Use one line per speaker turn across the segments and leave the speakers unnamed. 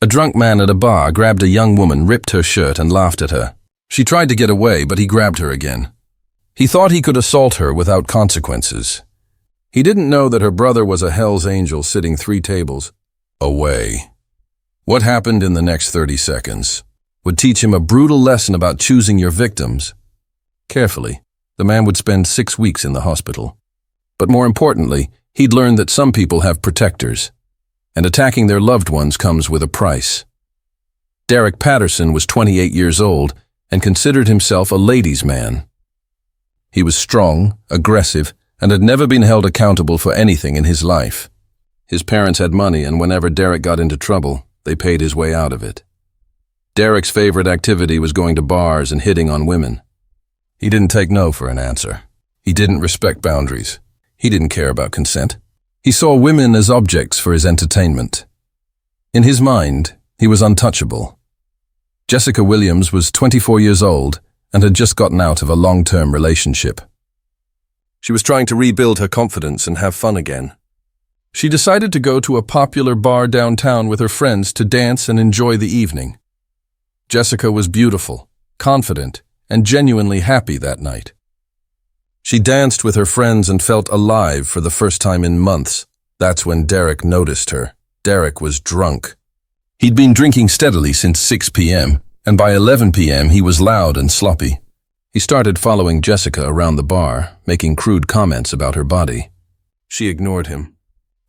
A drunk man at a bar grabbed a young woman, ripped her shirt, and laughed at her. She tried to get away, but he grabbed her again. He thought he could assault her without consequences. He didn't know that her brother was a Hell's Angel sitting 3 tables away. What happened in the next 30 seconds would teach him a brutal lesson about choosing your victims. Carefully, the man would spend 6 weeks in the hospital. But more importantly, he'd learn that some people have protectors, and attacking their loved ones comes with a price. Derek Patterson was 28 years old and considered himself a ladies' man. He was strong, aggressive, and had never been held accountable for anything in his life. His parents had money, and whenever Derek got into trouble, they paid his way out of it. Derek's favorite activity was going to bars and hitting on women. He didn't take no for an answer. He didn't respect boundaries. He didn't care about consent. He saw women as objects for his entertainment. In his mind, he was untouchable. Jessica Williams was 24 years old and had just gotten out of a long-term relationship. She was trying to rebuild her confidence and have fun again. She decided to go to a popular bar downtown with her friends to dance and enjoy the evening. Jessica was beautiful, confident, and genuinely happy that night. She danced with her friends and felt alive for the first time in months. That's when Derek noticed her. Derek was drunk. He'd been drinking steadily since 6 p.m., and by 11 p.m. he was loud and sloppy. He started following Jessica around the bar, making crude comments about her body. She ignored him.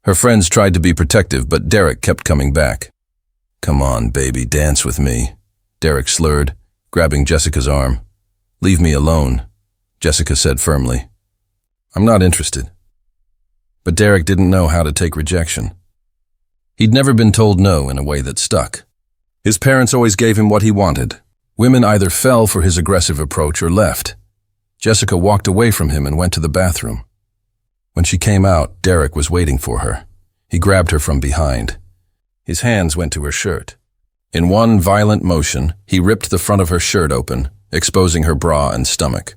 Her friends tried to be protective, but Derek kept coming back. "Come on, baby, dance with me," Derek slurred, grabbing Jessica's arm. "Leave me alone," Jessica said firmly. "I'm not interested." But Derek didn't know how to take rejection. He'd never been told no in a way that stuck. His parents always gave him what he wanted. Women either fell for his aggressive approach or left. Jessica walked away from him and went to the bathroom. When she came out, Derek was waiting for her. He grabbed her from behind. His hands went to her shirt. In one violent motion, he ripped the front of her shirt open, exposing her bra and stomach.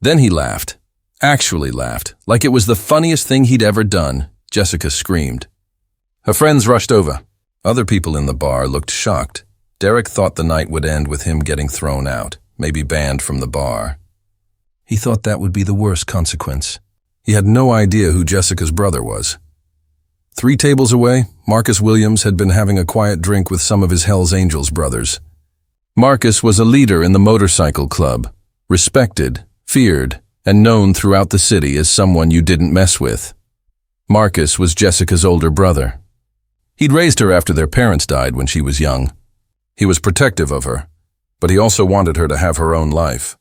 Then he laughed. Actually laughed, like it was the funniest thing he'd ever done. Jessica screamed. Her friends rushed over. Other people in the bar looked shocked. Derek thought the night would end with him getting thrown out, maybe banned from the bar. He thought that would be the worst consequence. He had no idea who Jessica's brother was. 3 tables away, Marcus Williams had been having a quiet drink with some of his Hell's Angels brothers. Marcus was a leader in the motorcycle club, respected, feared, and known throughout the city as someone you didn't mess with. Marcus was Jessica's older brother. He'd raised her after their parents died when she was young. He was protective of her, but he also wanted her to have her own life.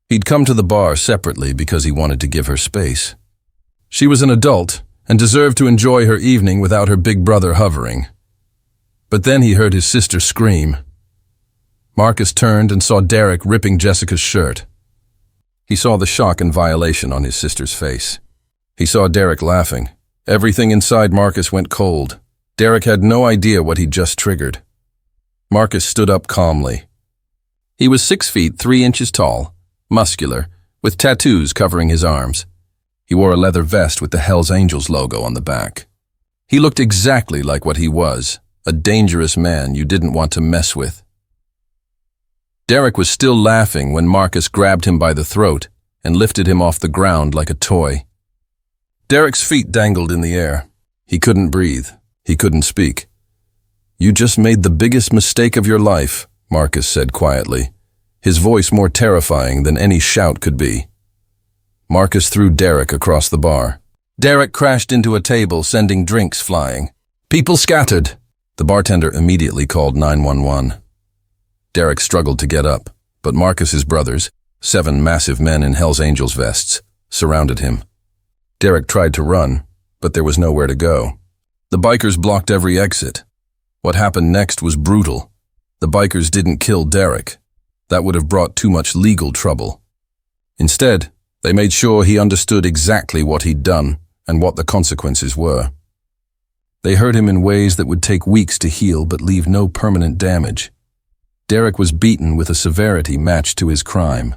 He'd come to the bar separately because he wanted to give her space. She was an adult and deserved to enjoy her evening without her big brother hovering. But then he heard his sister scream. Marcus turned and saw Derek ripping Jessica's shirt. He saw the shock and violation on his sister's face. He saw Derek laughing. Everything inside Marcus went cold. Derek had no idea what he'd just triggered. Marcus stood up calmly. He was 6 feet 3 inches tall, muscular, with tattoos covering his arms. He wore a leather vest with the Hell's Angels logo on the back. He looked exactly like what he was, a dangerous man you didn't want to mess with. Derek was still laughing when Marcus grabbed him by the throat and lifted him off the ground like a toy. Derek's feet dangled in the air. He couldn't breathe. He couldn't speak. "You just made the biggest mistake of your life," Marcus said quietly, his voice more terrifying than any shout could be. Marcus threw Derek across the bar. Derek crashed into a table, sending drinks flying. People scattered. The bartender immediately called 911. Derek struggled to get up, but Marcus's brothers, 7 massive men in Hell's Angels vests, surrounded him. Derek tried to run, but there was nowhere to go. The bikers blocked every exit. What happened next was brutal. The bikers didn't kill Derek. That would have brought too much legal trouble. Instead, they made sure he understood exactly what he'd done and what the consequences were. They hurt him in ways that would take weeks to heal but leave no permanent damage. Derek was beaten with a severity matched to his crime.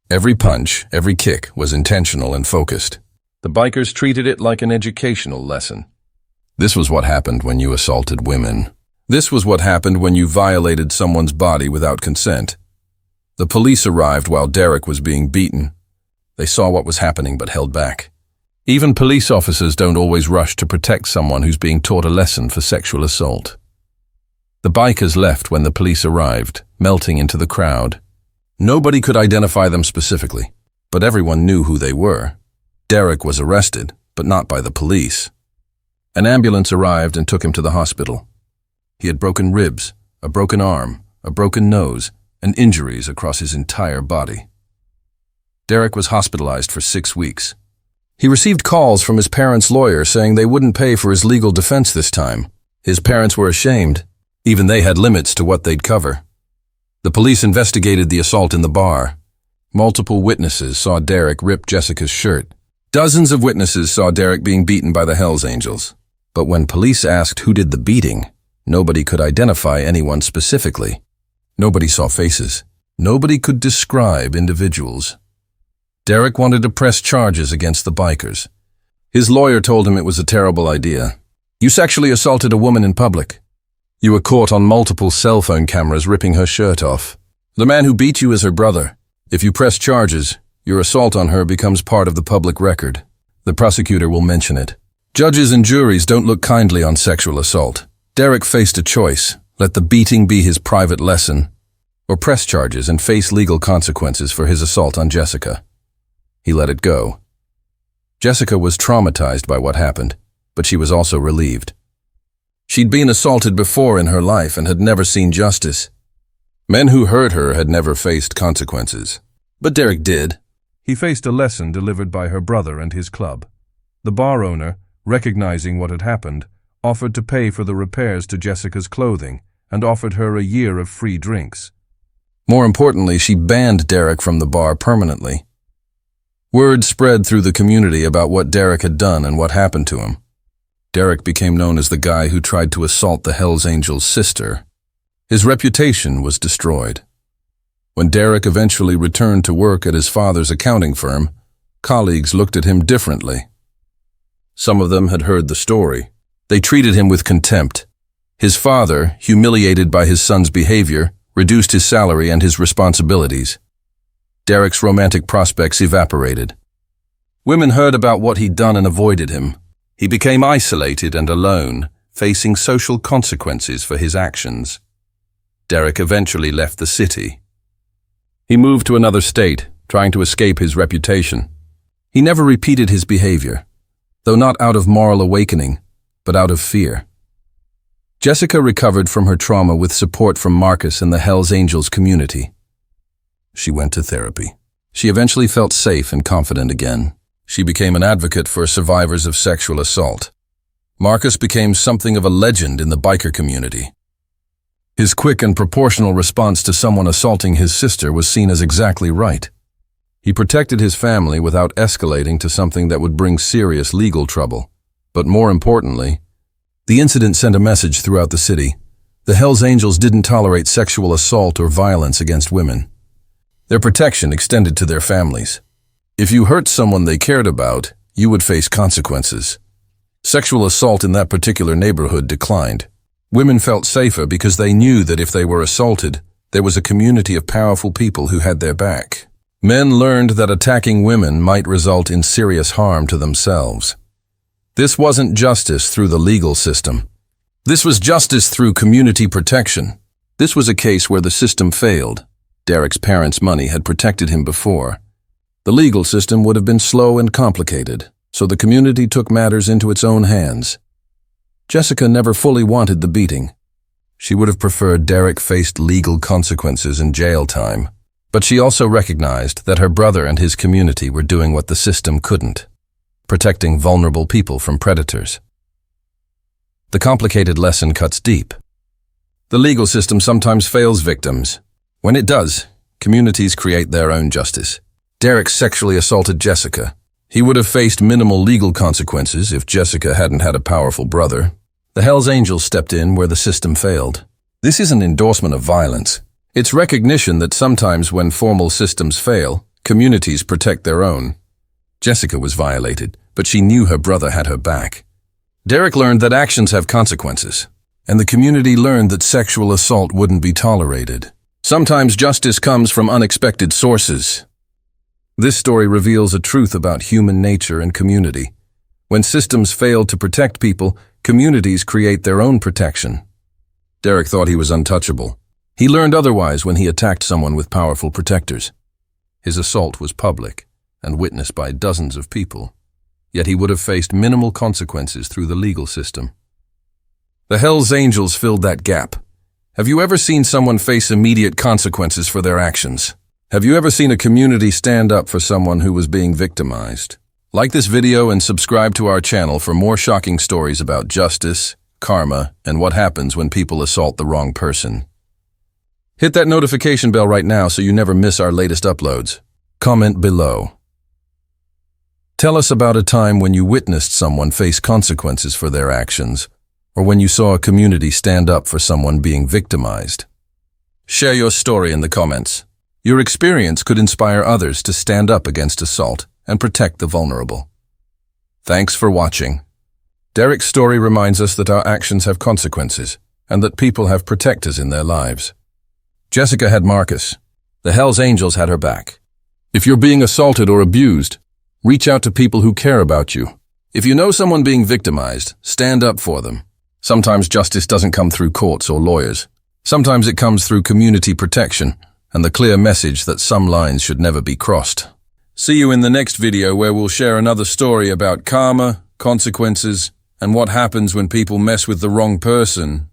Every punch, every kick was intentional and focused. The bikers treated it like an educational lesson. This was what happened when you assaulted women. This was what happened when you violated someone's body without consent. The police arrived while Derek was being beaten. They saw what was happening but held back. Even police officers don't always rush to protect someone who's being taught a lesson for sexual assault. The bikers left when the police arrived, melting into the crowd. Nobody could identify them specifically, but everyone knew who they were. Derek was arrested, but not by the police. An ambulance arrived and took him to the hospital. He had broken ribs, a broken arm, a broken nose, and injuries across his entire body. Derek was hospitalized for 6 weeks. He received calls from his parents' lawyer saying they wouldn't pay for his legal defense this time. His parents were ashamed. Even they had limits to what they'd cover. The police investigated the assault in the bar. Multiple witnesses saw Derek rip Jessica's shirt. Dozens of witnesses saw Derek being beaten by the Hells Angels. But when police asked who did the beating, nobody could identify anyone specifically. Nobody saw faces. Nobody could describe individuals. Derek wanted to press charges against the bikers. His lawyer told him it was a terrible idea. You sexually assaulted a woman in public. You were caught on multiple cell phone cameras ripping her shirt off. The man who beat you is her brother. If you press charges, your assault on her becomes part of the public record. The prosecutor will mention it. Judges and juries don't look kindly on sexual assault. Derek faced a choice: let the beating be his private lesson, or press charges and face legal consequences for his assault on Jessica. He let it go. Jessica was traumatized by what happened, but she was also relieved. She'd been assaulted before in her life and had never seen justice. Men who hurt her had never faced consequences. But Derek did. He faced a lesson delivered by her brother and his club. The bar owner, recognizing what had happened, offered to pay for the repairs to Jessica's clothing and offered her a year of free drinks. More importantly, she banned Derek from the bar permanently. Word spread through the community about what Derek had done and what happened to him. Derek became known as the guy who tried to assault the Hells Angels' sister. His reputation was destroyed. When Derek eventually returned to work at his father's accounting firm, colleagues looked at him differently. Some of them had heard the story. They treated him with contempt. His father, humiliated by his son's behavior, reduced his salary and his responsibilities. Derek's romantic prospects evaporated. Women heard about what he'd done and avoided him. He became isolated and alone, facing social consequences for his actions. Derek eventually left the city. He moved to another state, trying to escape his reputation. He never repeated his behavior, though not out of moral awakening, but out of fear. Jessica recovered from her trauma with support from Marcus and the Hells Angels community. She went to therapy. She eventually felt safe and confident again. She became an advocate for survivors of sexual assault. Marcus became something of a legend in the biker community. His quick and proportional response to someone assaulting his sister was seen as exactly right. He protected his family without escalating to something that would bring serious legal trouble. But more importantly, the incident sent a message throughout the city. The Hells Angels didn't tolerate sexual assault or violence against women. Their protection extended to their families. If you hurt someone they cared about, you would face consequences. Sexual assault in that particular neighborhood declined. Women felt safer because they knew that if they were assaulted, there was a community of powerful people who had their back. Men learned that attacking women might result in serious harm to themselves. This wasn't justice through the legal system. This was justice through community protection. This was a case where the system failed. Derek's parents' money had protected him before. The legal system would have been slow and complicated, so the community took matters into its own hands. Jessica never fully wanted the beating. She would have preferred Derek faced legal consequences and jail time, but she also recognized that her brother and his community were doing what the system couldn't, protecting vulnerable people from predators. The complicated lesson cuts deep. The legal system sometimes fails victims. When it does, communities create their own justice. Derek sexually assaulted Jessica. He would have faced minimal legal consequences if Jessica hadn't had a powerful brother. The Hells Angels stepped in where the system failed. This isn't endorsement of violence. It's recognition that sometimes when formal systems fail, communities protect their own. Jessica was violated, but she knew her brother had her back. Derek learned that actions have consequences. and the community learned that sexual assault wouldn't be tolerated. Sometimes justice comes from unexpected sources. This story reveals a truth about human nature and community. When systems fail to protect people, communities create their own protection. Derek thought he was untouchable. He learned otherwise when he attacked someone with powerful protectors. His assault was public and witnessed by dozens of people, yet he would have faced minimal consequences through the legal system. The Hells Angels filled that gap. Have you ever seen someone face immediate consequences for their actions? Have you ever seen a community stand up for someone who was being victimized? Like this video and subscribe to our channel for more shocking stories about justice, karma, and what happens when people assault the wrong person. Hit that notification bell right now so you never miss our latest uploads. Comment below. Tell us about a time when you witnessed someone face consequences for their actions, or when you saw a community stand up for someone being victimized. Share your story in the comments. Your experience could inspire others to stand up against assault and protect the vulnerable. Thanks for watching. Derek's story reminds us that our actions have consequences and that people have protectors in their lives. Jessica had Marcus. The Hells Angels had her back. If you're being assaulted or abused, reach out to people who care about you. If you know someone being victimized, stand up for them. Sometimes justice doesn't come through courts or lawyers. Sometimes it comes through community protection and the clear message that some lines should never be crossed. See you in the next video where we'll share another story about karma, consequences, and what happens when people mess with the wrong person.